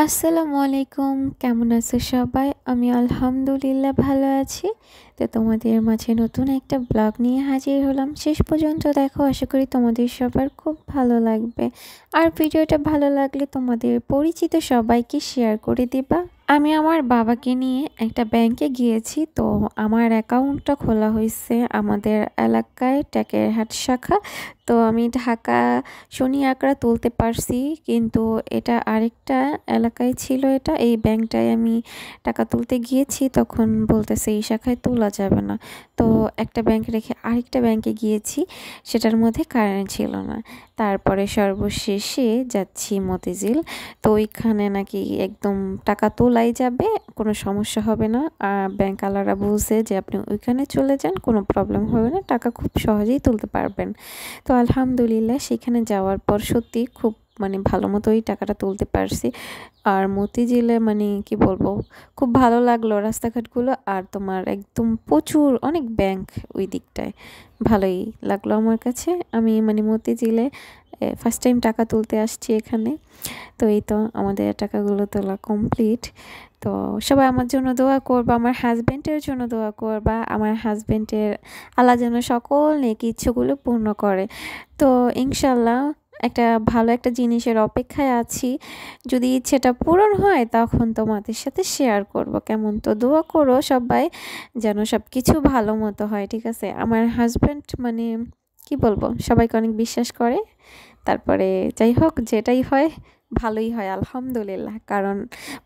আসসালামু আলাইকুম, কেমন আছো সবাই? আমি আলহামদুলিল্লাহ ভালো আছি। তো তোমাদের মাঝে নতুন একটা ব্লগ নিয়ে হাজির হলাম। শেষ পর্যন্ত দেখো, আশা করি তোমাদের সবার খুব ভালো লাগবে। আর ভিডিওটা ভালো লাগলে তোমাদের পরিচিত সবাইকে শেয়ার করে দিবা। আমি আমার বাবাকে নিয়ে একটা ব্যাংকে গিয়েছি। তো আমার অ্যাকাউন্টটা খোলা হয়েছে আমাদের এলাকায় টেকেরহাট শাখা। তো আমি ঢাকা শনি আঁকড়া তুলতে পারছি, কিন্তু এটা আরেকটা এলাকায় ছিল। এই ব্যাংকটায় আমি টাকা তুলতে গিয়েছি, তখন বলতেছে এই শাখায় তোলা যাবে না। তো একটা ব্যাংক রেখে আরেকটা ব্যাংকে গিয়েছি, সেটার মধ্যে কারেন্ট ছিল না। তারপরে সর্বশেষে যাচ্ছি মতিঝিল। তো ওইখানে নাকি একদম টাকা তোলাই যাবে, কোনো সমস্যা হবে না। আর ব্যাংকওয়ালারা বলছে যে আপনি ওইখানে চলে যান, কোনো প্রবলেম হবে না, টাকা খুব সহজেই তুলতে পারবেন। তো আলহামদুলিল্লাহ সেখানে যাওয়ার পর সত্যি খুব ভালো মতোই টাকাটা তুলতে পারছি। আর মতিঝিলে কি বলবো, খুব ভালো লাগলো রাস্তাঘাটগুলো। আর তোমার একদম প্রচুর অনেক ব্যাংক ওই দিকটায়, ভালোই লাগলো আমার কাছে। আমি মতিঝিলে ফার্স্ট টাইম টাকা তুলতে আসছি এখানে। তো এই তো আমাদের টাকাগুলো তোলা কমপ্লিট। তো সবাই আমার জন্য দোয়া করবা, আমার হাজব্যান্ডের জন্য দোয়া করবা। আমার হাজব্যান্ডের আল্লাহ যেন সকল নেকি ইচ্ছাগুলো পূর্ণ করে। তো ইনশাল্লাহ ভালো একটা জিনিসের অপেক্ষায় আছি। যদি ইচ্ছেটা পূরণ হয় তখন তোমাদের সাথে শেয়ার করব, কেমন? তো দোয়া করো সবাই যেন সব কিছু ভালো মতো হয়, ঠিক আছে? আমার হাজব্যান্ড কি বলবো, সবাইকে অনেক বিশ্বাস করে। তারপরে যাই হোক, যেটাই হয় ভালোই হয় আলহামদুলিল্লাহ। কারণ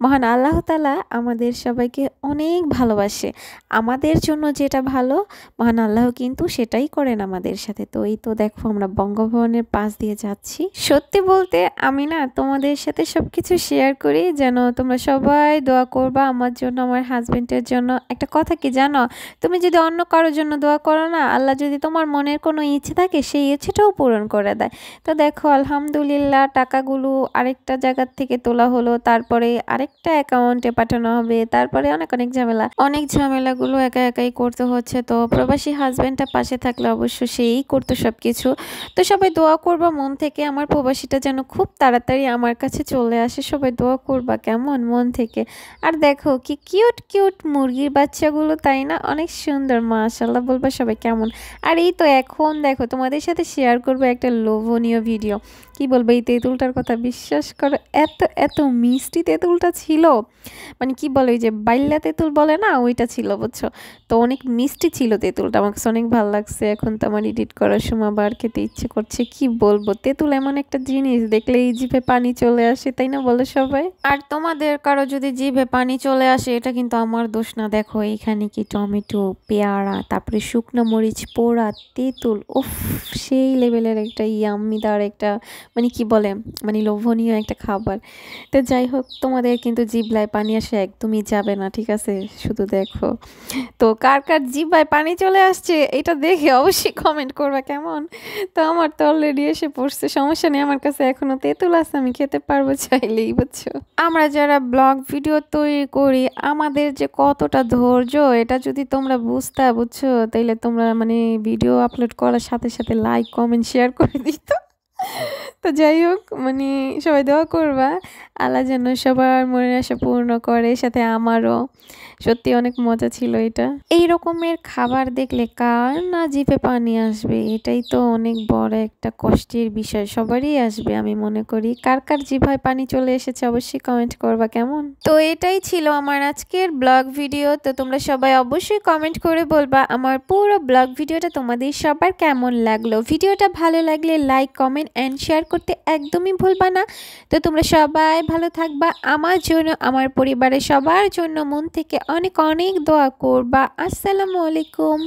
মহান আল্লাহ তাআলা আমাদের সবাইকে অনেক ভালোবাসে। আমাদের জন্য যেটা ভালো, মহান আল্লাহ কিন্তু সেটাই করেন আমাদের সাথে। তো এই তো দেখো, আমরা বঙ্গভবনের পাশ দিয়ে যাচ্ছি। সত্যি বলতে আমি না তোমাদের সাথে সবকিছু শেয়ার করি যেন তোমরা সবাই দোয়া করবা আমার জন্য, আমার হাজবেন্ডের জন্য। একটা কথা কি জানো, তুমি যদি অন্য কারোর জন্য দোয়া করো না, আল্লাহ যদি তোমার মনের কোনো ইচ্ছে থাকে সেই ইচ্ছেটাও পূরণ করে দেয়। তো দেখো আলহামদুলিল্লাহ টাকাগুলো আরেকটা জায়গার থেকে তোলা হলো, তারপরে আরেকটা অ্যাকাউন্টে পাঠানো হবে, তারপরে অনেক অনেক ঝামেলাগুলো একা একাই করতে হচ্ছে। তো প্রবাসী হাজবেন্ডটা পাশে থাকলে অবশ্য সেই করতো সবকিছু। তো সবাই দোয়া করবা মন থেকে, আমার প্রবাসীটা যেন খুব তাড়াতাড়ি আমার কাছে চলে আসে। সবাই দোয়া করবা কেমন, মন থেকে। আর দেখো কি কিউট কিউট মুরগির বাচ্চাগুলো, তাই না? অনেক সুন্দর, মাশাআল্লাহ বলবা সবাই কেমন। আর এই তো এখন দেখো তোমাদের সাথে শেয়ার করবো একটা লোভনীয় ভিডিও। কি বলবো এই তেঁতুলটার কথা, বিশ্বাস করো এত এত মিষ্টি তেঁতুলটা ছিল। কি বলে, ওই যে বাইল্লা তেঁতুল বলে না, ওইটা ছিল বুঝছো। তো অনেক মিষ্টি ছিল তেঁতুলটা, আমার কাছে অনেক ভালো লাগছে। এখন তো আমার এডিট করার সময় আবার খেতে ইচ্ছে করছে। কি বলবো, তেঁতুল এমন একটা জিনিস দেখলে এই জিভে পানি চলে আসে, তাই না বলে সবাই? আর তোমাদের কারো যদি জিভে পানি চলে আসে, এটা কিন্তু আমার দোষ না। দেখো এইখানে কি টমেটো, পেয়ারা, তারপরে শুকনো মরিচ পোড়া, তেঁতুল, উফ, সেই লেভেলের একটা ইয়াম্মিদার একটা কি বলে লোভনীয় একটা খাবার। তো যাই হোক, তোমাদের কিন্তু জিভলায় পানি আসে একদমই যাবে না, ঠিক আছে? শুধু দেখো তো কার কার জিভলায় পানি চলে আসছে এটা দেখে অবশ্যই কমেন্ট করবা কেমন। তো আমার তো অলরেডি এসে পড়ছে, সমস্যা নেই, আমার কাছে এখনো তেঁতুল আছে, আমি খেতে পারবো চাইলেই, বুঝছো? আমরা যারা ব্লগ ভিডিও তৈরি করি, আমাদের যে কতটা ধৈর্য, এটা যদি তোমরা বুঝতে, বুঝছো, তাইলে তোমরা ভিডিও আপলোড করার সাথে সাথে লাইক কমেন্ট শেয়ার করে দিত। তো যাই হোক, সবাই দোয়া করবা আল্লাহ যেন সবার মনের আশা পূর্ণ করে, সাথে আমারও। সত্যি অনেক মজা ছিল এটা। এই রকমের খাবার দেখলে কার না জিভে পানি আসবে, এটাই তো অনেক বড় একটা কষ্টের বিষয়, সবারই আসবে আমি মনে করি। কার কার জিভায় পানি চলে এসেছে অবশ্যই কমেন্ট করবা কেমন। তো এটাই ছিল আমার আজকের ব্লগ ভিডিও। তো তোমরা সবাই অবশ্যই কমেন্ট করে বলবা আমার পুরো ব্লগ ভিডিওটা তোমাদের সবার কেমন লাগলো। ভিডিওটা ভালো লাগলে লাইক কমেন্ট অ্যান্ড শেয়ার করতে একদমই ভুলবা না। তো তোমরা সবাই ভালো থাকবা, আমার জন্য, আমার পরিবারের সবার জন্য মন থেকে অনেক অনেক দোয়া করবা। আসসালামু আলাইকুম।